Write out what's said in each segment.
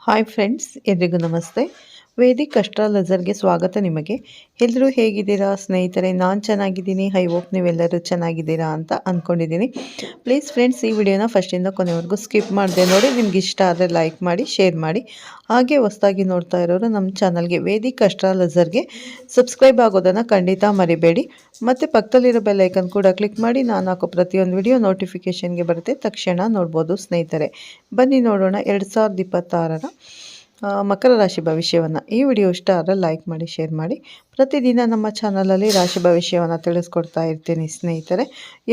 Hi friends, ಎಲ್ರಿಗೂ ನಮಸ್ತೆ. Vedic ಅಸ್ಟ್ರಾಲಜರ್ಗೆ ಸ್ವಾಗತ. ನಿಮಗೆ ಎಲ್ಲರೂ ಹೇಗಿದ್ದೀರಾ ಸ್ನೇಹಿತರೆ? ನಾನು ಚೆನ್ನಾಗಿದ್ದೀನಿ. ಐ ಹೋಪ್ ನೀವೆಲ್ಲರೂ ಚೆನ್ನಾಗಿದ್ದೀರಾ ಅಂತ ಅಂದ್ಕೊಂಡಿದ್ದೀನಿ. ಪ್ಲೀಸ್ ಫ್ರೆಂಡ್ಸ್, ಈ ವಿಡಿಯೋನ ಫಸ್ಟಿಂದ ಕೊನೆವರೆಗೂ ಸ್ಕಿಪ್ ಮಾಡಿದೆ ನೋಡಿ. ನಿಮ್ಗೆ ಇಷ್ಟ ಆದರೆ ಲೈಕ್ ಮಾಡಿ, ಶೇರ್ ಮಾಡಿ. ಹಾಗೆ ಹೊಸದಾಗಿ ನೋಡ್ತಾ ಇರೋರು ನಮ್ಮ ಚಾನಲ್ಗೆ ವೇದಿಕ್ ಅಸ್ಟ್ರಾಲಜರ್ಗೆ ಸಬ್ಸ್ಕ್ರೈಬ್ ಆಗೋದನ್ನು ಖಂಡಿತ ಮರಿಬೇಡಿ. ಮತ್ತು ಪಕ್ಕದಲ್ಲಿರೋ ಬೆಲ್ ಐಕನ್ ಕೂಡ ಕ್ಲಿಕ್ ಮಾಡಿ. ನಾನು ಹಾಕೋ ಪ್ರತಿಯೊಂದು ವಿಡಿಯೋ ನೋಟಿಫಿಕೇಷನ್ಗೆ ಬರುತ್ತೆ, ತಕ್ಷಣ ನೋಡ್ಬೋದು ಸ್ನೇಹಿತರೆ. ಬನ್ನಿ ನೋಡೋಣ 2026ರ ಮಕರ ರಾಶಿ ಭವಿಷ್ಯವನ್ನು. ಈ ವಿಡಿಯೋ ಇಷ್ಟ ಆದರೆ ಲೈಕ್ ಮಾಡಿ, ಶೇರ್ ಮಾಡಿ. ಪ್ರತಿದಿನ ನಮ್ಮ ಚಾನಲಲ್ಲಿ ರಾಶಿ ಭವಿಷ್ಯವನ್ನು ತಿಳಿಸ್ಕೊಡ್ತಾ ಇರ್ತೀನಿ ಸ್ನೇಹಿತರೆ.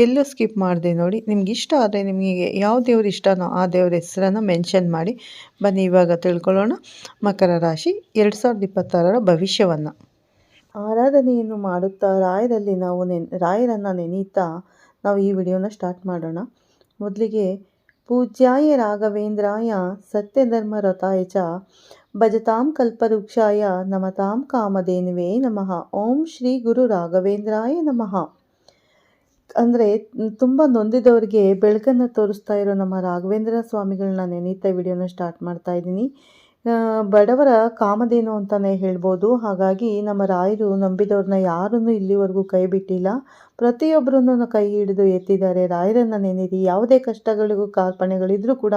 ಎಲ್ಲೂ ಸ್ಕಿಪ್ ಮಾಡದೆ ನೋಡಿ. ನಿಮ್ಗೆ ಇಷ್ಟ ಆದರೆ ನಿಮಗೆ ಯಾವ ದೇವ್ರು ಇಷ್ಟನೋ ಆ ದೇವ್ರ ಹೆಸರನ್ನು ಮೆನ್ಷನ್ ಮಾಡಿ. ಬನ್ನಿ ಇವಾಗ ತಿಳ್ಕೊಳ್ಳೋಣ ಮಕರ ರಾಶಿ 2026ರ ಭವಿಷ್ಯವನ್ನು. ಆರಾಧನೆಯನ್ನು ಮಾಡುತ್ತಾ ರಾಯರನ್ನು ನೆನೆಯುತ್ತಾ ನಾವು ಈ ವಿಡಿಯೋನ ಸ್ಟಾರ್ಟ್ ಮಾಡೋಣ. ಮೊದಲಿಗೆ ಪೂಜ್ಯಾಯ ರಾಘವೇಂದ್ರಾಯ ಸತ್ಯಧರ್ಮರತಾಯ ಚ ಭಜತಾಂ ಕಲ್ಪವೃಕ್ಷಾಯ ನಮತಾಂ ಕಾಮಧೇನುವೇ ನಮಃ. ಓಂ ಶ್ರೀ ಗುರು ರಾಘವೇಂದ್ರಾಯ ನಮಃ. ಅಂದರೆ ತುಂಬ ನೊಂದಿದವರಿಗೆ ಬೆಳಕನ್ನು ತೋರಿಸ್ತಾ ಇರೋ ನಮ್ಮ ರಾಘವೇಂದ್ರ ಸ್ವಾಮಿಗಳನ್ನ ನೆನೆಯುತ್ತಾ ವಿಡಿಯೋನ ಸ್ಟಾರ್ಟ್ ಮಾಡ್ತಾ ಇದ್ದೀನಿ. ಬಡವರ ಕಾಮಧೇನು ಅಂತಲೇ ಹೇಳ್ಬೋದು. ಹಾಗಾಗಿ ನಮ್ಮ ರಾಯರು ನಂಬಿದವ್ರನ್ನ ಯಾರನ್ನೂ ಇಲ್ಲಿವರೆಗೂ ಕೈ ಬಿಟ್ಟಿಲ್ಲ. ಪ್ರತಿಯೊಬ್ಬರನ್ನು ಕೈ ಹಿಡಿದು ಎತ್ತಿದ್ದಾರೆ. ರಾಯರನ್ನು ನೆನೆಯಿರಿ. ಯಾವುದೇ ಕಷ್ಟಗಳಿಗೂ ಕಾರ್ಪಣ್ಯಗಳಿದ್ರೂ ಕೂಡ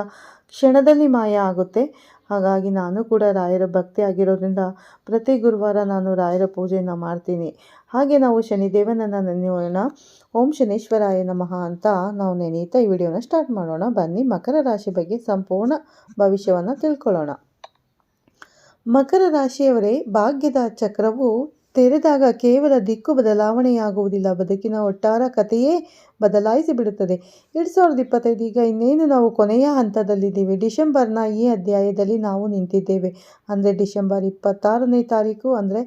ಕ್ಷಣದಲ್ಲಿ ಮಾಯ ಆಗುತ್ತೆ. ಹಾಗಾಗಿ ನಾನು ಕೂಡ ರಾಯರ ಭಕ್ತಿ ಆಗಿರೋದ್ರಿಂದ ಪ್ರತಿ ಗುರುವಾರ ನಾನು ರಾಯರ ಪೂಜೆಯನ್ನು ಮಾಡ್ತೀನಿ. ಹಾಗೆ ನಾವು ಶನಿದೇವನನ್ನು ನೆನೆಯೋಣ. ಓಂ ಶನೇಶ್ವರಾಯ ನಮಃ ಅಂತ ನಾವು ನೆನೆಯುತ್ತಾ ಈ ವಿಡಿಯೋನ ಸ್ಟಾರ್ಟ್ ಮಾಡೋಣ. ಬನ್ನಿ ಮಕರ ರಾಶಿ ಬಗ್ಗೆ ಸಂಪೂರ್ಣ ಭವಿಷ್ಯವನ್ನು ತಿಳ್ಕೊಳ್ಳೋಣ. ಮಕರ ರಾಶಿಯವರೇ, ಭಾಗ್ಯದ ಚಕ್ರವು ತೆರೆದಾಗ ಕೇವಲ ದಿಕ್ಕು ಬದಲಾವಣೆಯಾಗುವುದಿಲ್ಲ, ಬದುಕಿನ ಒಟ್ಟಾರೆ ಕಥೆಯೇ ಬದಲಾಯಿಸಿ ಬಿಡುತ್ತದೆ. 2025 ಈಗ ಇನ್ನೇನು ನಾವು ಕೊನೆಯ ಹಂತದಲ್ಲಿದ್ದೀವಿ. ಡಿಸೆಂಬರ್ನ ಈ ಅಧ್ಯಾಯದಲ್ಲಿ ನಾವು ನಿಂತಿದ್ದೇವೆ. ಅಂದರೆ ಡಿಸೆಂಬರ್ 26ನೇ ತಾರೀಕು ಅಂದರೆ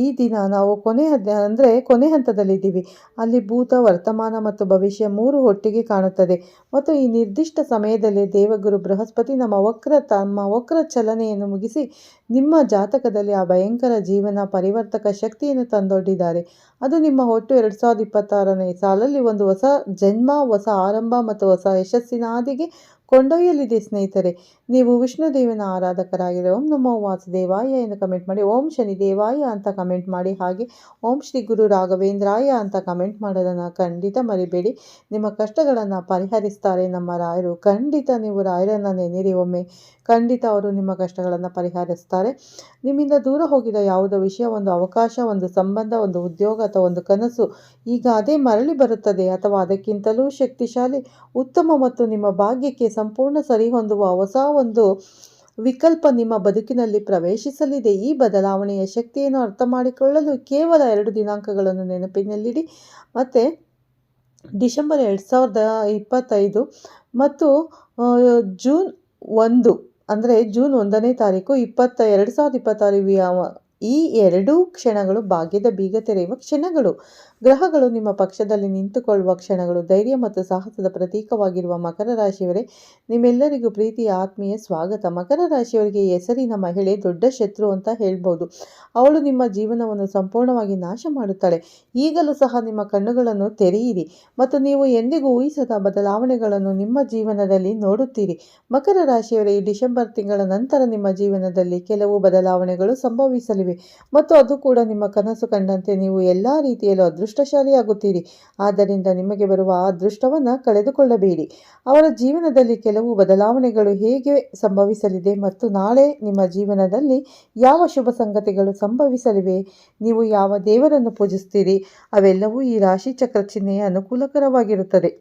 ಈ ದಿನ ನಾವು ಕೊನೆ ಹಂತದಲ್ಲಿದ್ದೀವಿ. ಅಲ್ಲಿ ಭೂತ, ವರ್ತಮಾನ ಮತ್ತು ಭವಿಷ್ಯ 3 ಒಟ್ಟಿಗೆ ಕಾಣುತ್ತದೆ. ಮತ್ತು ಈ ನಿರ್ದಿಷ್ಟ ಸಮಯದಲ್ಲಿ ದೇವಗುರು ಬೃಹಸ್ಪತಿ ತಮ್ಮ ವಕ್ರ ಚಲನೆಯನ್ನು ಮುಗಿಸಿ ನಿಮ್ಮ ಜಾತಕದಲ್ಲಿ ಆ ಭಯಂಕರ ಜೀವನ ಪರಿವರ್ತಕ ಶಕ್ತಿಯನ್ನು ತಂದೊಡ್ಡಿದ್ದಾರೆ. ಅದು ನಿಮ್ಮ ಒಟ್ಟು 2026ನೇ ಸಾಲಲ್ಲಿ ಒಂದು ಹೊಸ ಜನ್ಮ, ಹೊಸ ಆರಂಭ ಮತ್ತು ಹೊಸ ಯಶಸ್ಸಿನ ಹಾದಿಗೆ ಕೊಂಡೊಯ್ಯಲಿದೆ ಸ್ನೇಹಿತರೆ. ನೀವು ವಿಷ್ಣು ದೇವನ ಆರಾಧಕರಾಗಿರೋ ಓಂ ನಮೋ ವಾಸುದೇವಾಯ ಎಂದು ಕಮೆಂಟ್ ಮಾಡಿ. ಓಂ ಶನಿದೇವಾಯ ಅಂತ ಕಮೆಂಟ್ ಮಾಡಿ. ಹಾಗೆ ಓಂ ಶ್ರೀ ಗುರು ರಾಘವೇಂದ್ರಾಯ ಅಂತ ಕಮೆಂಟ್ ಮಾಡೋದನ್ನು ಖಂಡಿತ ಮರಿಬೇಡಿ. ನಿಮ್ಮ ಕಷ್ಟಗಳನ್ನು ಪರಿಹರಿಸ್ತಾರೆ ನಮ್ಮ ರಾಯರು. ಖಂಡಿತ ನೀವು ರಾಯರನ್ನು ನೆನೆಯಿರಿ ಒಮ್ಮೆ. ಖಂಡಿತ ಅವರು ನಿಮ್ಮ ಕಷ್ಟಗಳನ್ನು ಪರಿಹರಿಸ್ತಾರೆ. ನಿಮ್ಮಿಂದ ದೂರ ಹೋಗಿದ ಯಾವುದೋ ವಿಷಯ, ಒಂದು ಅವಕಾಶ, ಒಂದು ಸಂಬಂಧ, ಒಂದು ಉದ್ಯೋಗ ಅಥವಾ ಒಂದು ಕನಸು ಈಗ ಅದೇ ಮರಳಿ ಬರುತ್ತದೆ. ಅಥವಾ ಅದಕ್ಕಿಂತಲೂ ಶಕ್ತಿಶಾಲಿ, ಉತ್ತಮ ಮತ್ತು ನಿಮ್ಮ ಭಾಗ್ಯಕ್ಕೆ ಸಂಪೂರ್ಣ ಸರಿಹೊಂದುವ ಹೊಸ ಒಂದು ವಿಕಲ್ಪ ನಿಮ್ಮ ಬದುಕಿನಲ್ಲಿ ಪ್ರವೇಶಿಸಲಿದೆ. ಈ ಬದಲಾವಣೆಯ ಶಕ್ತಿಯನ್ನು ಅರ್ಥ ಮಾಡಿಕೊಳ್ಳಲು ಕೇವಲ 2 ದಿನಾಂಕಗಳನ್ನು ನೆನಪಿನಲ್ಲಿಡಿ. ಮತ್ತು ಡಿಸೆಂಬರ್ 2025 ಮತ್ತು ಜೂನ್ 1 ಅಂದರೆ ಜೂನ್ 1ನೇ ತಾರೀಕು 2026 ಈ 2 ಕ್ಷಣಗಳು ಭಾಗ್ಯದ ಬೀಗ ತೆರೆಯುವ ಕ್ಷಣಗಳು. ಗ್ರಹಗಳು ನಿಮ್ಮ ಪಕ್ಷದಲ್ಲಿ ನಿಂತುಕೊಳ್ಳುವ ಕ್ಷಣಗಳು. ಧೈರ್ಯ ಮತ್ತು ಸಾಹಸದ ಪ್ರತೀಕವಾಗಿರುವ ಮಕರ ರಾಶಿಯವರೇ, ನಿಮ್ಮೆಲ್ಲರಿಗೂ ಪ್ರೀತಿಯ ಆತ್ಮೀಯ ಸ್ವಾಗತ. ಮಕರ ರಾಶಿಯವರಿಗೆ ಈ ಹೆಸರಿನ ಮಹಿಳೆ ದೊಡ್ಡ ಶತ್ರು ಅಂತ ಹೇಳ್ಬೋದು. ಅವಳು ನಿಮ್ಮ ಜೀವನವನ್ನು ಸಂಪೂರ್ಣವಾಗಿ ನಾಶ ಮಾಡುತ್ತಾಳೆ. ಈಗಲೂ ಸಹ ನಿಮ್ಮ ಕಣ್ಣುಗಳನ್ನು ತೆರೆಯಿರಿ ಮತ್ತು ನೀವು ಎಂದಿಗೂ ಊಹಿಸದ ಬದಲಾವಣೆಗಳನ್ನು ನಿಮ್ಮ ಜೀವನದಲ್ಲಿ ನೋಡುತ್ತೀರಿ. ಮಕರ ರಾಶಿಯವರೇ, ಈ ಡಿಸೆಂಬರ್ ತಿಂಗಳ ನಂತರ ನಿಮ್ಮ ಜೀವನದಲ್ಲಿ ಕೆಲವು ಬದಲಾವಣೆಗಳು ಸಂಭವಿಸಲಿವೆ ಮತ್ತು ಅದು ಕೂಡ ನಿಮ್ಮ ಕನಸು ಕಂಡಂತೆ ನೀವು ಎಲ್ಲ ರೀತಿಯಲ್ಲೂ ಅದೃಷ್ಟಶಾಲಿಯಾಗುತ್ತೀರಿ. ಆದ್ದರಿಂದ ನಿಮಗೆ ಬರುವ ಆ ಅದೃಷ್ಟವನ್ನು ಕಳೆದುಕೊಳ್ಳಬೇಡಿ. ಅವರ ಜೀವನದಲ್ಲಿ ಕೆಲವು ಬದಲಾವಣೆಗಳು ಹೇಗೆ ಸಂಭವಿಸಲಿದೆ ಮತ್ತು ನಾಳೆ ನಿಮ್ಮ ಜೀವನದಲ್ಲಿ ಯಾವ ಶುಭ ಸಂಗತಿಗಳು ಸಂಭವಿಸಲಿವೆ, ನೀವು ಯಾವ ದೇವರನ್ನು ಪೂಜಿಸ್ತೀರಿ, ಅವೆಲ್ಲವೂ ಈ ರಾಶಿ ಚಕ್ರ ಚಿಹ್ನೆಯ ಅನುಕೂಲಕರವಾಗಿರುತ್ತದೆ.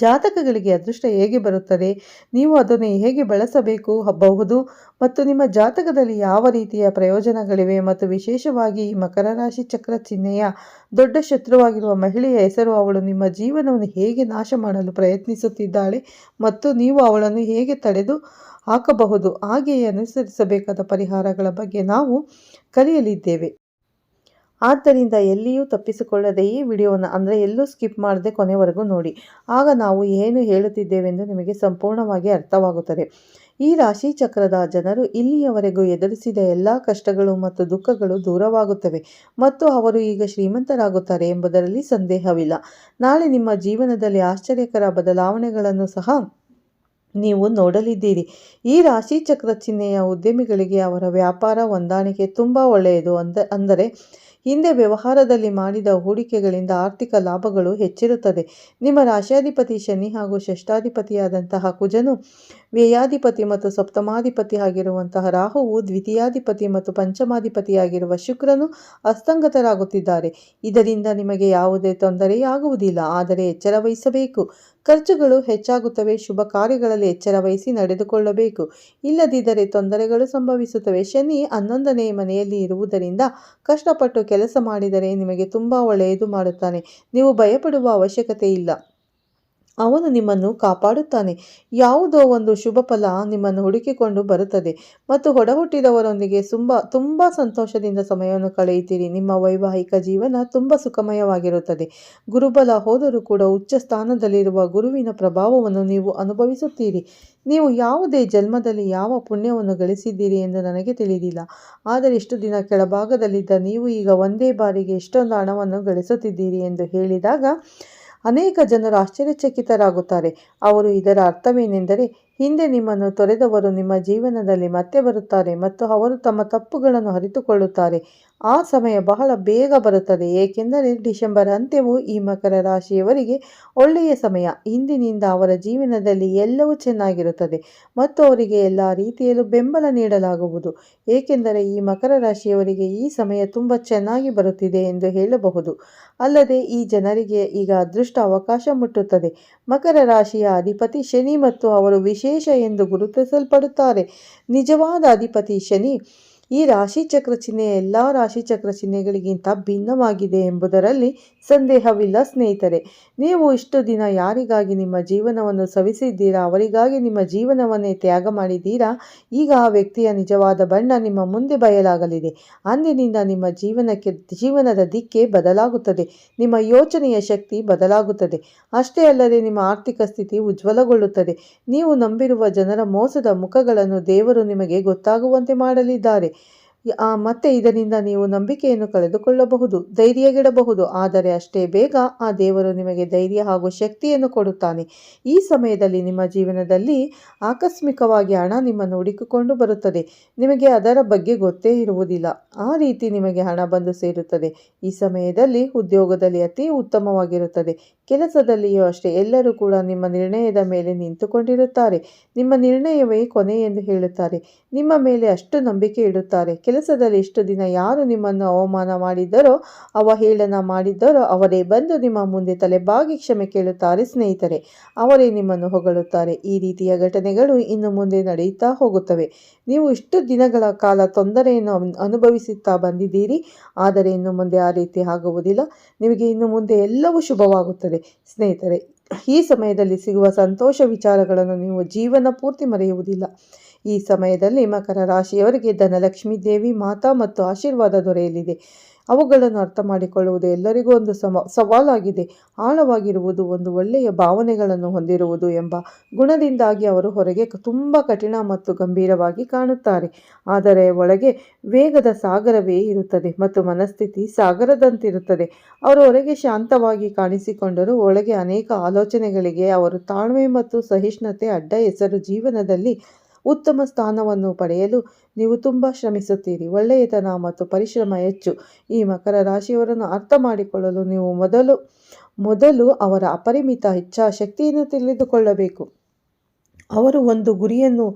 ಜಾತಕಗಳಿಗೆ ಅದೃಷ್ಟ ಹೇಗೆ ಬರುತ್ತದೆ, ನೀವು ಅದನ್ನು ಹೇಗೆ ಬಳಸಬಹುದು ಮತ್ತು ನಿಮ್ಮ ಜಾತಕದಲ್ಲಿ ಯಾವ ರೀತಿಯ ಪ್ರಯೋಜನಗಳಿವೆ ಮತ್ತು ವಿಶೇಷವಾಗಿ ಈ ಮಕರ ರಾಶಿ ಚಕ್ರ ಚಿಹ್ನೆಯ ದೊಡ್ಡ ಶತ್ರುವಾಗಿರುವ ಮಹಿಳೆಯ ಹೆಸರು. ಅವಳು ನಿಮ್ಮ ಜೀವನವನ್ನು ಹೇಗೆ ನಾಶ ಮಾಡಲು ಪ್ರಯತ್ನಿಸುತ್ತಿದ್ದಾಳೆ ಮತ್ತು ನೀವು ಅವಳನ್ನು ಹೇಗೆ ತಡೆದು ಹಾಕಬಹುದು, ಹಾಗೆಯೇ ಅನುಸರಿಸಬೇಕಾದ ಪರಿಹಾರಗಳ ಬಗ್ಗೆ ನಾವು ಕಲಿಯಲಿದ್ದೇವೆ. ಆದ್ದರಿಂದ ಎಲ್ಲಿಯೂ ತಪ್ಪಿಸಿಕೊಳ್ಳದೆ ಈ ವಿಡಿಯೋವನ್ನು ಅಂದರೆ ಎಲ್ಲೂ ಸ್ಕಿಪ್ ಮಾಡದೆ ಕೊನೆವರೆಗೂ ನೋಡಿ. ಆಗ ನಾವು ಏನು ಹೇಳುತ್ತಿದ್ದೇವೆಂದು ನಿಮಗೆ ಸಂಪೂರ್ಣವಾಗಿ ಅರ್ಥವಾಗುತ್ತದೆ. ಈ ರಾಶಿ ಚಕ್ರದ ಜನರು ಇಲ್ಲಿಯವರೆಗೂ ಎದುರಿಸಿದ ಎಲ್ಲ ಕಷ್ಟಗಳು ಮತ್ತು ದುಃಖಗಳು ದೂರವಾಗುತ್ತವೆ ಮತ್ತು ಅವರು ಈಗ ಶ್ರೀಮಂತರಾಗುತ್ತಾರೆ ಎಂಬುದರಲ್ಲಿ ಸಂದೇಹವಿಲ್ಲ. ನಾಳೆ ನಿಮ್ಮ ಜೀವನದಲ್ಲಿ ಆಶ್ಚರ್ಯಕರ ಬದಲಾವಣೆಗಳನ್ನು ಸಹ ನೀವು ನೋಡಲಿದ್ದೀರಿ. ಈ ರಾಶಿ ಚಕ್ರ ಚಿಹ್ನೆಯ ಉದ್ಯಮಿಗಳಿಗೆ ಅವರ ವ್ಯಾಪಾರ ಹೊಂದಾಣಿಕೆ ತುಂಬ ಒಳ್ಳೆಯದು. ಅಂದರೆ ಹಿಂದೆ ವ್ಯವಹಾರದಲ್ಲಿ ಮಾಡಿದ ಹೂಡಿಕೆಗಳಿಂದ ಆರ್ಥಿಕ ಲಾಭಗಳು ಹೆಚ್ಚಿರುತ್ತದೆ. ನಿಮ್ಮ ರಾಶ್ಯಾಧಿಪತಿ ಶನಿ ಹಾಗೂ ಷಷ್ಠಾಧಿಪತಿಯಾದಂತಹ ಕುಜನು, ವ್ಯಯಾಧಿಪತಿ ಮತ್ತು ಸಪ್ತಮಾಧಿಪತಿ ಆಗಿರುವಂತಹ ರಾಹುವು, ದ್ವಿತೀಯಾಧಿಪತಿ ಮತ್ತು ಪಂಚಮಾಧಿಪತಿಯಾಗಿರುವ ಶುಕ್ರನು ಅಸ್ತಂಗತರಾಗುತ್ತಿದ್ದಾರೆ. ಇದರಿಂದ ನಿಮಗೆ ಯಾವುದೇ ತೊಂದರೆಯಾಗುವುದಿಲ್ಲ, ಆದರೆ ಎಚ್ಚರ ವಹಿಸಬೇಕು. ಖರ್ಚುಗಳು ಹೆಚ್ಚಾಗುತ್ತವೆ. ಶುಭ ಕಾರ್ಯಗಳಲ್ಲಿ ಎಚ್ಚರ ವಹಿಸಿ ನಡೆದುಕೊಳ್ಳಬೇಕು, ಇಲ್ಲದಿದ್ದರೆ ತೊಂದರೆಗಳು ಸಂಭವಿಸುತ್ತವೆ. ಶನಿ 11ನೇ ಮನೆಯಲ್ಲಿ ಇರುವುದರಿಂದ ಕಷ್ಟಪಟ್ಟು ಕೆಲಸ ಮಾಡಿದರೆ ನಿಮಗೆ ತುಂಬ ಒಳ್ಳೆಯದು ಮಾಡುತ್ತಾನೆ. ನೀವು ಭಯಪಡುವ ಅವಶ್ಯಕತೆ ಇಲ್ಲ, ಅವನು ನಿಮ್ಮನ್ನು ಕಾಪಾಡುತ್ತಾನೆ. ಯಾವುದೋ ಒಂದು ಶುಭ ಫಲ ನಿಮ್ಮನ್ನು ಹುಡುಕಿಕೊಂಡು ಬರುತ್ತದೆ ಮತ್ತು ಒಡಹುಟ್ಟಿದವರೊಂದಿಗೆ ತುಂಬ ಸಂತೋಷದಿಂದ ಸಮಯವನ್ನು ಕಳೆಯುತ್ತೀರಿ. ನಿಮ್ಮ ವೈವಾಹಿಕ ಜೀವನ ತುಂಬ ಸುಖಮಯವಾಗಿರುತ್ತದೆ. ಗುರುಬಲ ಹೋದರೂ ಕೂಡ ಉಚ್ಚ ಸ್ಥಾನದಲ್ಲಿರುವ ಗುರುವಿನ ಪ್ರಭಾವವನ್ನು ನೀವು ಅನುಭವಿಸುತ್ತೀರಿ. ನೀವು ಯಾವುದೇ ಜನ್ಮದಲ್ಲಿ ಯಾವ ಪುಣ್ಯವನ್ನು ಗಳಿಸಿದ್ದೀರಿ ಎಂದು ನನಗೆ ತಿಳಿದಿಲ್ಲ, ಆದರೆ ಇಷ್ಟು ದಿನ ಕೆಳಭಾಗದಲ್ಲಿದ್ದ ನೀವು ಈಗ ಒಂದೇ ಬಾರಿಗೆ ಎಷ್ಟೊಂದು ಹಣವನ್ನು ಗಳಿಸುತ್ತಿದ್ದೀರಿ ಎಂದು ಹೇಳಿದಾಗ ಅನೇಕ ಜನರು ಆಶ್ಚರ್ಯಚಕಿತರಾಗುತ್ತಾರೆ. ಅವರು ಇದರ ಅರ್ಥವೇನೆಂದರೆ, ಹಿಂದೆ ನಿಮ್ಮನ್ನು ತೊರೆದವರು ನಿಮ್ಮ ಜೀವನದಲ್ಲಿ ಮತ್ತೆ ಬರುತ್ತಾರೆ ಮತ್ತು ಅವರು ತಮ್ಮ ತಪ್ಪುಗಳನ್ನು ಅರಿತುಕೊಳ್ಳುತ್ತಾರೆ. ಆ ಸಮಯ ಬಹಳ ಬೇಗ ಬರುತ್ತದೆ, ಏಕೆಂದರೆ ಡಿಸೆಂಬರ್ ಅಂತ್ಯವು ಈ ಮಕರ ರಾಶಿಯವರಿಗೆ ಒಳ್ಳೆಯ ಸಮಯ. ಇಂದಿನಿಂದ ಅವರ ಜೀವನದಲ್ಲಿ ಎಲ್ಲವೂ ಚೆನ್ನಾಗಿರುತ್ತದೆ ಮತ್ತು ಅವರಿಗೆ ಎಲ್ಲ ರೀತಿಯಲ್ಲೂ ಬೆಂಬಲ ನೀಡಲಾಗುವುದು, ಏಕೆಂದರೆ ಈ ಮಕರ ರಾಶಿಯವರಿಗೆ ಈ ಸಮಯ ತುಂಬ ಚೆನ್ನಾಗಿ ಬರುತ್ತಿದೆ ಎಂದು ಹೇಳಬಹುದು. ಅಲ್ಲದೆ ಈ ಜನರಿಗೆ ಈಗ ಅದೃಷ್ಟ ಅವಕಾಶ ಮುಟ್ಟುತ್ತದೆ. ಮಕರ ರಾಶಿಯ ಅಧಿಪತಿ ಶನಿ ಮತ್ತು ಅವರು ವಿಶೇಷ ಎಂದು ಗುರುತಿಸಲ್ಪಡುತ್ತಾರೆ. ನಿಜವಾದ ಅಧಿಪತಿ ಶನಿ ಈ ರಾಶಿಚಕ್ರ ಚಿಹ್ನೆಯ ಎಲ್ಲ ರಾಶಿಚಕ್ರ ಚಿಹ್ನೆಗಳಿಗಿಂತ ಭಿನ್ನವಾಗಿದೆ ಎಂಬುದರಲ್ಲಿ ಸಂದೇಹವಿಲ್ಲ. ಸ್ನೇಹಿತರೆ, ನೀವು ಇಷ್ಟು ದಿನ ಯಾರಿಗಾಗಿ ನಿಮ್ಮ ಜೀವನವನ್ನು ಸವಿಸಿದ್ದೀರಾ, ಅವರಿಗಾಗಿ ನಿಮ್ಮ ಜೀವನವನ್ನೇ ತ್ಯಾಗ ಮಾಡಿದ್ದೀರಾ, ಈಗ ಆ ವ್ಯಕ್ತಿಯ ನಿಜವಾದ ಬಣ್ಣ ನಿಮ್ಮ ಮುಂದೆ ಬಯಲಾಗಲಿದೆ. ಅಂದಿನಿಂದ ನಿಮ್ಮ ಜೀವನದ ದಿಕ್ಕೇ ಬದಲಾಗುತ್ತದೆ, ನಿಮ್ಮ ಯೋಚನೆಯ ಶಕ್ತಿ ಬದಲಾಗುತ್ತದೆ. ಅಷ್ಟೇ ಅಲ್ಲದೆ ನಿಮ್ಮ ಆರ್ಥಿಕ ಸ್ಥಿತಿ ಉಜ್ವಲಗೊಳ್ಳುತ್ತದೆ. ನೀವು ನಂಬಿರುವ ಜನರ ಮೋಸದ ಮುಖಗಳನ್ನು ದೇವರು ನಿಮಗೆ ಗೊತ್ತಾಗುವಂತೆ ಮಾಡಲಿದ್ದಾರೆ. ಮತ್ತೆ ಇದರಿಂದ ನೀವು ನಂಬಿಕೆಯನ್ನು ಕಳೆದುಕೊಳ್ಳಬಹುದು, ಧೈರ್ಯಗೆಡಬಹುದು. ಆದರೆ ಅಷ್ಟೇ ಬೇಗ ಆ ದೇವರು ನಿಮಗೆ ಧೈರ್ಯ ಹಾಗೂ ಶಕ್ತಿಯನ್ನು ಕೊಡುತ್ತಾನೆ. ಈ ಸಮಯದಲ್ಲಿ ನಿಮ್ಮ ಜೀವನದಲ್ಲಿ ಆಕಸ್ಮಿಕವಾಗಿ ಹಣ ನಿಮ್ಮನ್ನು ಹುಡುಕಿಕೊಂಡು ಬರುತ್ತದೆ. ನಿಮಗೆ ಅದರ ಬಗ್ಗೆ ಗೊತ್ತೇ ಇರುವುದಿಲ್ಲ, ಆ ರೀತಿ ನಿಮಗೆ ಹಣ ಬಂದು ಸೇರುತ್ತದೆ. ಈ ಸಮಯದಲ್ಲಿ ಉದ್ಯೋಗದಲ್ಲಿ ಅತಿ ಉತ್ತಮವಾಗಿರುತ್ತದೆ. ಕೆಲಸದಲ್ಲಿಯೂ ಅಷ್ಟೇ. ಎಲ್ಲರೂ ಕೂಡ ನಿಮ್ಮ ನಿರ್ಣಯದ ಮೇಲೆ ನಿಂತುಕೊಂಡಿರುತ್ತಾರೆ. ನಿಮ್ಮ ನಿರ್ಣಯವೇ ಕೊನೆ ಎಂದು ಹೇಳುತ್ತಾರೆ. ನಿಮ್ಮ ಮೇಲೆ ಅಷ್ಟು ನಂಬಿಕೆ ಇಡುತ್ತಾರೆ. ಕೆಲಸದಲ್ಲಿ ಇಷ್ಟು ದಿನ ಯಾರು ನಿಮ್ಮನ್ನು ಅವಮಾನ ಮಾಡಿದ್ದರೋ, ಅವಹೇಳನ ಮಾಡಿದ್ದರೋ ಅವರೇ ಬಂದು ನಿಮ್ಮ ಮುಂದೆ ತಲೆಬಾಗಿ ಕ್ಷಮೆ ಕೇಳುತ್ತಾರೆ. ಸ್ನೇಹಿತರೆ, ಅವರೇ ನಿಮ್ಮನ್ನು ಹೊಗಳುತ್ತಾರೆ. ಈ ರೀತಿಯ ಘಟನೆಗಳು ಇನ್ನು ಮುಂದೆ ನಡೆಯುತ್ತಾ ಹೋಗುತ್ತವೆ. ನೀವು ಇಷ್ಟು ದಿನಗಳ ಕಾಲ ತೊಂದರೆಯನ್ನು ಅನುಭವಿಸುತ್ತಾ ಬಂದಿದ್ದೀರಿ, ಆದರೆ ಇನ್ನು ಮುಂದೆ ಆ ರೀತಿ ಆಗುವುದಿಲ್ಲ. ನಿಮಗೆ ಇನ್ನು ಮುಂದೆ ಎಲ್ಲವೂ ಶುಭವಾಗುತ್ತದೆ. ಸ್ನೇಹಿತರೆ, ಈ ಸಮಯದಲ್ಲಿ ಸಿಗುವ ಸಂತೋಷ ವಿಚಾರಗಳನ್ನು ನೀವು ಜೀವನ ಪೂರ್ತಿ ಮರೆಯುವುದಿಲ್ಲ. ಈ ಸಮಯದಲ್ಲಿ ಮಕರ ರಾಶಿಯವರಿಗೆ ಧನಲಕ್ಷ್ಮೀ ದೇವಿ ಮಾತಾ ಮತ್ತು ಆಶೀರ್ವಾದ ದೊರೆಯಲಿದೆ. ಅವುಗಳನ್ನು ಅರ್ಥ ಮಾಡಿಕೊಳ್ಳುವುದು ಎಲ್ಲರಿಗೂ ಒಂದು ಸವಾಲಾಗಿದೆ. ಆಳವಾಗಿರುವುದು, ಒಂದು ಒಳ್ಳೆಯ ಭಾವನೆಗಳನ್ನು ಹೊಂದಿರುವುದು ಎಂಬ ಗುಣದಿಂದಾಗಿ ಅವರು ಹೊರಗೆ ತುಂಬ ಕಠಿಣ ಮತ್ತು ಗಂಭೀರವಾಗಿ ಕಾಣುತ್ತಾರೆ, ಆದರೆ ಒಳಗೆ ವೇಗದ ಸಾಗರವೇ ಇರುತ್ತದೆ ಮತ್ತು ಮನಸ್ಥಿತಿ ಸಾಗರದಂತಿರುತ್ತದೆ. ಅವರು ಹೊರಗೆ ಶಾಂತವಾಗಿ ಕಾಣಿಸಿಕೊಂಡರೂ ಒಳಗೆ ಅನೇಕ ಆಲೋಚನೆಗಳಿಗೆ ಅವರು ತಾಳ್ಮೆ ಮತ್ತು ಸಹಿಷ್ಣುತೆ ಅಡ್ಡ ಹೆಸರು. ಜೀವನದಲ್ಲಿ ಉತ್ತಮ ಸ್ಥಾನವನ್ನು ಪಡೆಯಲು ನೀವು ತುಂಬ ಶ್ರಮಿಸುತ್ತೀರಿ. ಒಳ್ಳೆಯತನ ಮತ್ತು ಪರಿಶ್ರಮ ಹೆಚ್ಚು. ಈ ಮಕರ ರಾಶಿಯವರನ್ನು ಅರ್ಥ ಮಾಡಿಕೊಳ್ಳಲು ನೀವು ಮೊದಲು ಅವರ ಅಪರಿಮಿತ ಇಚ್ಛಾಶಕ್ತಿಯನ್ನು ತಿಳಿದುಕೊಳ್ಳಬೇಕು. ಅವರು ಒಂದು ಗುರಿಯನ್ನು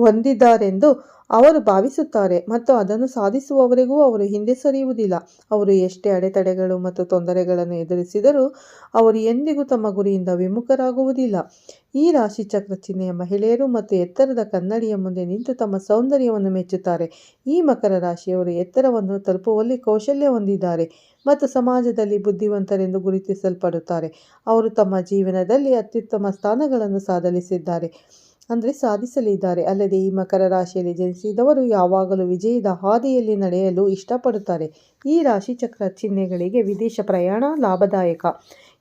ಹೊಂದಿದ್ದಾರೆಂದು ಅವರು ಭಾವಿಸುತ್ತಾರೆ ಮತ್ತು ಅದನ್ನು ಸಾಧಿಸುವವರೆಗೂ ಅವರು ಹಿಂದೆ ಸರಿಯುವುದಿಲ್ಲ. ಅವರು ಎಷ್ಟೇ ಅಡೆತಡೆಗಳು ಮತ್ತು ತೊಂದರೆಗಳನ್ನು ಎದುರಿಸಿದರೂ ಅವರು ಎಂದಿಗೂ ತಮ್ಮ ಗುರಿಯಿಂದ ವಿಮುಖರಾಗುವುದಿಲ್ಲ. ಈ ರಾಶಿ ಚಕ್ರ ಚಿಹ್ನೆಯ ಮಹಿಳೆಯರು ಮತ್ತು ಎತ್ತರದ ಕನ್ನಡಿಯ ಮುಂದೆ ನಿಂತು ತಮ್ಮ ಸೌಂದರ್ಯವನ್ನು ಮೆಚ್ಚುತ್ತಾರೆ. ಈ ಮಕರ ರಾಶಿಯವರು ಎತ್ತರವನ್ನು ತಲುಪುವಲ್ಲಿ ಕೌಶಲ್ಯ ಹೊಂದಿದ್ದಾರೆ ಮತ್ತು ಸಮಾಜದಲ್ಲಿ ಬುದ್ಧಿವಂತರೆಂದು ಗುರುತಿಸಲ್ಪಡುತ್ತಾರೆ. ಅವರು ತಮ್ಮ ಜೀವನದಲ್ಲಿ ಅತ್ಯುತ್ತಮ ಸ್ಥಾನಗಳನ್ನು ಸಾಧಿಸಲಿದ್ದಾರೆ. ಅಲ್ಲದೆ ಈ ಮಕರ ರಾಶಿಯಲ್ಲಿ ಜನಿಸಿದವರು ಯಾವಾಗಲೂ ವಿಜಯದ ಹಾದಿಯಲ್ಲಿ ನಡೆಯಲು ಇಷ್ಟಪಡುತ್ತಾರೆ. ಈ ರಾಶಿ ಚಕ್ರ ಚಿಹ್ನೆಗಳಿಗೆ ವಿದೇಶ ಪ್ರಯಾಣ ಲಾಭದಾಯಕ.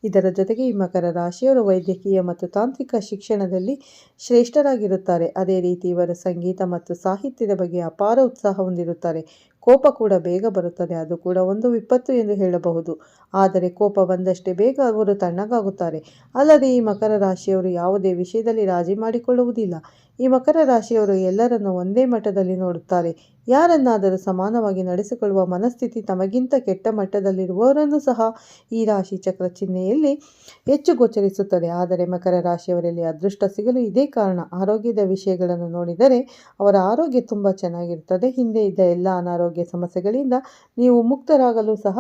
ಇದರ ಜೊತೆಗೆ ಈ ಮಕರ ರಾಶಿಯವರು ವೈದ್ಯಕೀಯ ಮತ್ತು ತಾಂತ್ರಿಕ ಶಿಕ್ಷಣದಲ್ಲಿ ಶ್ರೇಷ್ಠರಾಗಿರುತ್ತಾರೆ. ಅದೇ ರೀತಿ ಇವರು ಸಂಗೀತ ಮತ್ತು ಸಾಹಿತ್ಯದ ಬಗ್ಗೆ ಅಪಾರ ಉತ್ಸಾಹ ಹೊಂದಿರುತ್ತಾರೆ. ಕೋಪ ಕೂಡ ಬೇಗ ಬರುತ್ತದೆ, ಅದು ಕೂಡ ಒಂದು ವಿಪತ್ತು ಎಂದು ಹೇಳಬಹುದು. ಆದರೆ ಕೋಪ ಬಂದಷ್ಟೇ ಬೇಗ ಅವರು ತಣ್ಣಗಾಗುತ್ತಾರೆ. ಅಲ್ಲದೆ ಈ ಮಕರ ರಾಶಿಯವರು ಯಾವುದೇ ವಿಷಯದಲ್ಲಿ ರಾಜಿ ಮಾಡಿಕೊಳ್ಳುವುದಿಲ್ಲ. ಈ ಮಕರ ರಾಶಿಯವರು ಎಲ್ಲರನ್ನೂ ಒಂದೇ ಮಟ್ಟದಲ್ಲಿ ನೋಡುತ್ತಾರೆ. ಯಾರನ್ನಾದರೂ ಸಮಾನವಾಗಿ ನಡೆಸಿಕೊಳ್ಳುವ ಮನಸ್ಥಿತಿ ತಮಗಿಂತ ಕೆಟ್ಟ ಮಟ್ಟದಲ್ಲಿರುವವರನ್ನು ಸಹ ಈ ರಾಶಿ ಚಕ್ರ ಚಿಹ್ನೆಯಲ್ಲಿ ಹೆಚ್ಚು ಗೋಚರಿಸುತ್ತದೆ. ಆದರೆ ಮಕರ ರಾಶಿಯವರಲ್ಲಿ ಅದೃಷ್ಟ ಸಿಗಲು ಇದೇ ಕಾರಣ. ಆರೋಗ್ಯದ ವಿಷಯಗಳನ್ನು ನೋಡಿದರೆ ಅವರ ಆರೋಗ್ಯ ತುಂಬ ಚೆನ್ನಾಗಿರುತ್ತದೆ. ಹಿಂದೆ ಇದ್ದ ಎಲ್ಲ ಅನಾರೋಗ್ಯ ಸಮಸ್ಯೆಗಳಿಂದ ನೀವು ಮುಕ್ತರಾಗಲು ಸಹ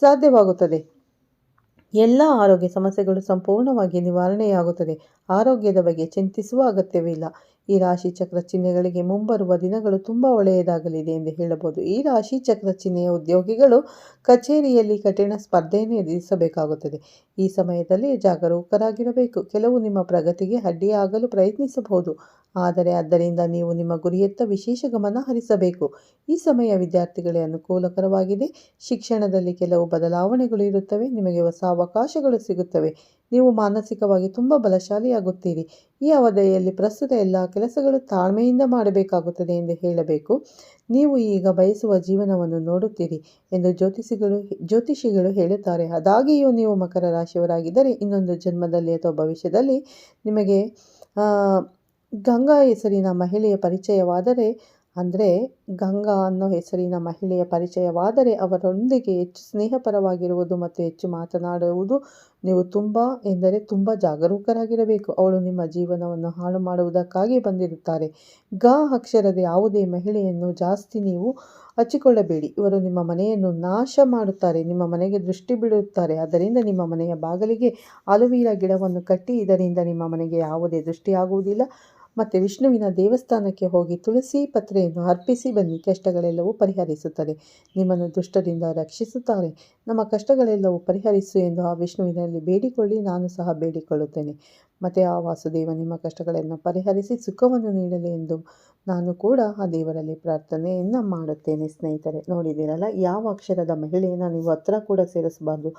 ಸಾಧ್ಯವಾಗುತ್ತದೆ. ಎಲ್ಲ ಆರೋಗ್ಯ ಸಮಸ್ಯೆಗಳು ಸಂಪೂರ್ಣವಾಗಿ ನಿವಾರಣೆಯಾಗುತ್ತದೆ. ಆರೋಗ್ಯದ ಬಗ್ಗೆ ಚಿಂತಿಸುವ ಅಗತ್ಯವಿಲ್ಲ. ಈ ರಾಶಿ ಚಕ್ರ ಚಿಹ್ನೆಗಳಿಗೆ ಮುಂಬರುವ ದಿನಗಳು ತುಂಬ ಒಳ್ಳೆಯದಾಗಲಿದೆ ಎಂದು ಹೇಳಬಹುದು. ಈ ರಾಶಿ ಚಕ್ರ ಚಿಹ್ನೆಯ ಉದ್ಯೋಗಿಗಳು ಕಚೇರಿಯಲ್ಲಿ ಕಠಿಣ ಸ್ಪರ್ಧೆಯನ್ನು ಎದುರಿಸಬೇಕಾಗುತ್ತದೆ. ಈ ಸಮಯದಲ್ಲಿ ಜಾಗರೂಕರಾಗಿರಬೇಕು. ಕೆಲವು ನಿಮ್ಮ ಪ್ರಗತಿಗೆ ಅಡ್ಡಿಯಾಗಲು ಪ್ರಯತ್ನಿಸಬಹುದು, ಆದರೆ ಆದ್ದರಿಂದ ನೀವು ನಿಮ್ಮ ಗುರಿಯತ್ತ ವಿಶೇಷ ಗಮನ ಹರಿಸಬೇಕು. ಈ ಸಮಯ ವಿದ್ಯಾರ್ಥಿಗಳಿಗೆ ಅನುಕೂಲಕರವಾಗಿದೆ. ಶಿಕ್ಷಣದಲ್ಲಿ ಕೆಲವು ಬದಲಾವಣೆಗಳು ಇರುತ್ತವೆ. ನಿಮಗೆ ಹೊಸ ಅವಕಾಶಗಳು ಸಿಗುತ್ತವೆ. ನೀವು ಮಾನಸಿಕವಾಗಿ ತುಂಬ ಬಲಶಾಲಿಯಾಗುತ್ತೀರಿ. ಈ ಅವಧಿಯಲ್ಲಿ ಪ್ರಸ್ತುತ ಎಲ್ಲ ಕೆಲಸಗಳು ತಾಳ್ಮೆಯಿಂದ ಮಾಡಬೇಕಾಗುತ್ತದೆ ಎಂದು ಹೇಳಬೇಕು. ನೀವು ಈಗ ಬಯಸುವ ಜೀವನವನ್ನು ನೋಡುತ್ತೀರಿ ಎಂದು ಜ್ಯೋತಿಷಿಗಳು ಹೇಳುತ್ತಾರೆ. ಆದಾಗಿಯೂ ನೀವು ಮಕರ ರಾಶಿಯವರಾಗಿದ್ದರೆ ಇನ್ನೊಂದು ಜನ್ಮದಲ್ಲಿ ಅಥವಾ ಭವಿಷ್ಯದಲ್ಲಿ ನಿಮಗೆ ಗಂಗಾ ಹೆಸರಿನ ಮಹಿಳೆಯ ಪರಿಚಯವಾದರೆ, ಗಂಗಾ ಅನ್ನೋ ಹೆಸರಿನ ಮಹಿಳೆಯ ಪರಿಚಯವಾದರೆ ಅವರೊಂದಿಗೆ ಹೆಚ್ಚು ಸ್ನೇಹಪರವಾಗಿರುವುದು ಮತ್ತು ಹೆಚ್ಚು ಮಾತನಾಡುವುದು. ನೀವು ತುಂಬ ಜಾಗರೂಕರಾಗಿರಬೇಕು. ಅವಳು ನಿಮ್ಮ ಜೀವನವನ್ನು ಹಾಳು ಮಾಡುವುದಕ್ಕಾಗಿ ಬಂದಿರುತ್ತಾರೆ. ಅಕ್ಷರದ ಯಾವುದೇ ಮಹಿಳೆಯನ್ನು ಜಾಸ್ತಿ ನೀವು ಹಚ್ಚಿಕೊಳ್ಳಬೇಡಿ. ಇವರು ನಿಮ್ಮ ಮನೆಯನ್ನು ನಾಶ ಮಾಡುತ್ತಾರೆ, ನಿಮ್ಮ ಮನೆಗೆ ದೃಷ್ಟಿ ಬಿಡುತ್ತಾರೆ. ಆದ್ದರಿಂದ ನಿಮ್ಮ ಮನೆಯ ಬಾಗಿಲಿಗೆ ಅಲೋವೆರಾ ಗಿಡವನ್ನು ಕಟ್ಟಿ. ಇದರಿಂದ ನಿಮ್ಮ ಮನೆಗೆ ಯಾವುದೇ ದೃಷ್ಟಿಯಾಗುವುದಿಲ್ಲ. ಮತ್ತು ವಿಷ್ಣುವಿನ ದೇವಸ್ಥಾನಕ್ಕೆ ಹೋಗಿ ತುಳಸಿ ಪತ್ರೆಯನ್ನು ಅರ್ಪಿಸಿ ಬನ್ನಿ. ಕಷ್ಟಗಳೆಲ್ಲವೂ ಪರಿಹರಿಸುತ್ತದೆ. ನಿಮ್ಮನ್ನು ದುಷ್ಟರಿಂದ ರಕ್ಷಿಸುತ್ತಾರೆ. ನಮ್ಮ ಕಷ್ಟಗಳೆಲ್ಲವೂ ಪರಿಹರಿಸು ಎಂದು ಆ ವಿಷ್ಣುವಿನಲ್ಲಿ ಬೇಡಿಕೊಳ್ಳಿ. ನಾನು ಸಹ ಬೇಡಿಕೊಳ್ಳುತ್ತೇನೆ. ಮತ್ತು ಆ ವಾಸುದೇವ ನಿಮ್ಮ ಕಷ್ಟಗಳನ್ನು ಪರಿಹರಿಸಿ ಸುಖವನ್ನು ನೀಡಲಿ ಎಂದು ನಾನು ಕೂಡ ಆ ದೇವರಲ್ಲಿ ಪ್ರಾರ್ಥನೆಯನ್ನು ಮಾಡುತ್ತೇನೆ. ಸ್ನೇಹಿತರೆ, ನೋಡಿದ್ದೀರಲ್ಲ, ಯಾವ ಅಕ್ಷರದ ಮಹಿಳೆಯನ್ನು ನೀವು ಹತ್ರ ಕೂಡ ಸೇರಿಸಬಾರ್ದು.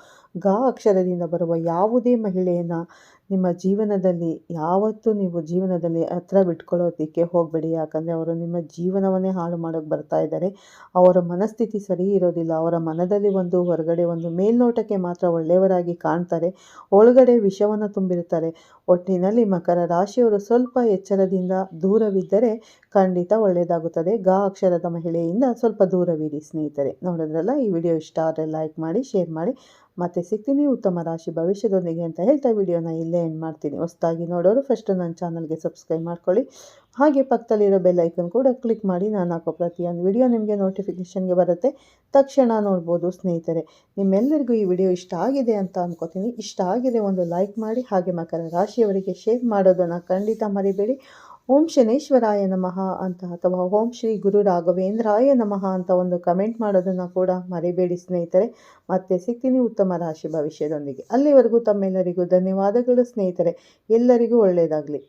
ಅಕ್ಷರದಿಂದ ಬರುವ ಯಾವುದೇ ಮಹಿಳೆಯನ್ನು ನಿಮ್ಮ ಜೀವನದಲ್ಲಿ ಯಾವತ್ತೂ ನೀವು ಜೀವನದಲ್ಲಿ ಹತ್ರ ಬಿಟ್ಕೊಳ್ಳೋದಕ್ಕೆ ಹೋಗಬೇಡಿ. ಯಾಕಂದರೆ ಅವರು ನಿಮ್ಮ ಜೀವನವನ್ನೇ ಹಾಳು ಮಾಡೋಕ್ಕೆ ಬರ್ತಾ ಇದ್ದಾರೆ. ಅವರ ಮನಸ್ಥಿತಿ ಸರಿ ಇರೋದಿಲ್ಲ. ಅವರ ಮನದಲ್ಲಿ ಒಂದು, ಹೊರಗಡೆ ಒಂದು. ಮೇಲ್ನೋಟಕ್ಕೆ ಮಾತ್ರ ಒಳ್ಳೆಯವರಾಗಿ ಕಾಣ್ತಾರೆ, ಒಳಗಡೆ ವಿಷವನ್ನು ತುಂಬಿರುತ್ತಾರೆ. ಒಟ್ಟಿನಲ್ಲಿ ಮಕರ ರಾಶಿಯವರು ಸ್ವಲ್ಪ ಎಚ್ಚರದಿಂದ ದೂರವಿದ್ದರೆ ಖಂಡಿತ ಒಳ್ಳೆಯದಾಗುತ್ತದೆ. ಅಕ್ಷರದ ಮಹಿಳೆಯಿಂದ ಸ್ವಲ್ಪ ದೂರವಿರಿ ಸ್ನೇಹಿತರೆ. ನೋಡಿದ್ರಲ್ಲ, ಈ ವಿಡಿಯೋ ಇಷ್ಟ ಆದರೆ ಲೈಕ್ ಮಾಡಿ, ಶೇರ್ ಮಾಡಿ. ಮತ್ತೆ ಸಿಗ್ತೀನಿ ಉತ್ತಮ ರಾಶಿ ಭವಿಷ್ಯದೊಂದಿಗೆ ಅಂತ ಹೇಳ್ತಾ ವಿಡಿಯೋನ ಇಲ್ಲೇ ಎಂಡ್ ಮಾಡ್ತೀನಿ. ಹೊಸದಾಗಿ ನೋಡೋರು ಫಸ್ಟು ನನ್ನ ಚಾನಲ್ಗೆ ಸಬ್ಸ್ಕ್ರೈಬ್ ಮಾಡ್ಕೊಳ್ಳಿ. ಹಾಗೆ ಪಕ್ಕದಲ್ಲಿರೋ ಬೆಲ್ ಐಕನ್ ಕೂಡ ಕ್ಲಿಕ್ ಮಾಡಿ. ನಾನು ಹಾಕೋ ಪ್ರತಿಯೊಂದು ವಿಡಿಯೋ ನಿಮಗೆ ನೋಟಿಫಿಕೇಷನ್ಗೆ ಬರುತ್ತೆ, ತಕ್ಷಣ ನೋಡ್ಬೋದು ಸ್ನೇಹಿತರೆ. ನಿಮ್ಮೆಲ್ಲರಿಗೂ ಈ ವಿಡಿಯೋ ಇಷ್ಟ ಆಗಿದೆ ಅಂತ ಅನ್ಕೋತೀನಿ. ಇಷ್ಟ ಆಗಿದೆ ಒಂದು ಲೈಕ್ ಮಾಡಿ. ಹಾಗೆ ಮಕರ ರಾಶಿಯವರಿಗೆ ಶೇರ್ ಮಾಡೋದನ್ನು ಖಂಡಿತ ಮರಿಬೇಡಿ. ಓಂ ಶನೇಶ್ವರಾಯ ನಮಃ ಅಂತ ಅಥವಾ ಓಂ ಶ್ರೀ ಗುರು ರಾಘವೇಂದ್ರಾಯ ನಮಃ ಅಂತ ಒಂದು ಕಮೆಂಟ್ ಮಾಡೋದನ್ನು ಕೂಡ ಮರಿಬೇಡಿ ಸ್ನೇಹಿತರೆ. ಮತ್ತೆ ಸಿಗ್ತೀನಿ ಉತ್ತಮ ರಾಶಿ ಭವಿಷ್ಯದೊಂದಿಗೆ. ಅಲ್ಲಿವರೆಗೂ ತಮ್ಮೆಲ್ಲರಿಗೂ ಧನ್ಯವಾದಗಳು ಸ್ನೇಹಿತರೆ. ಎಲ್ಲರಿಗೂ ಒಳ್ಳೆಯದಾಗಲಿ.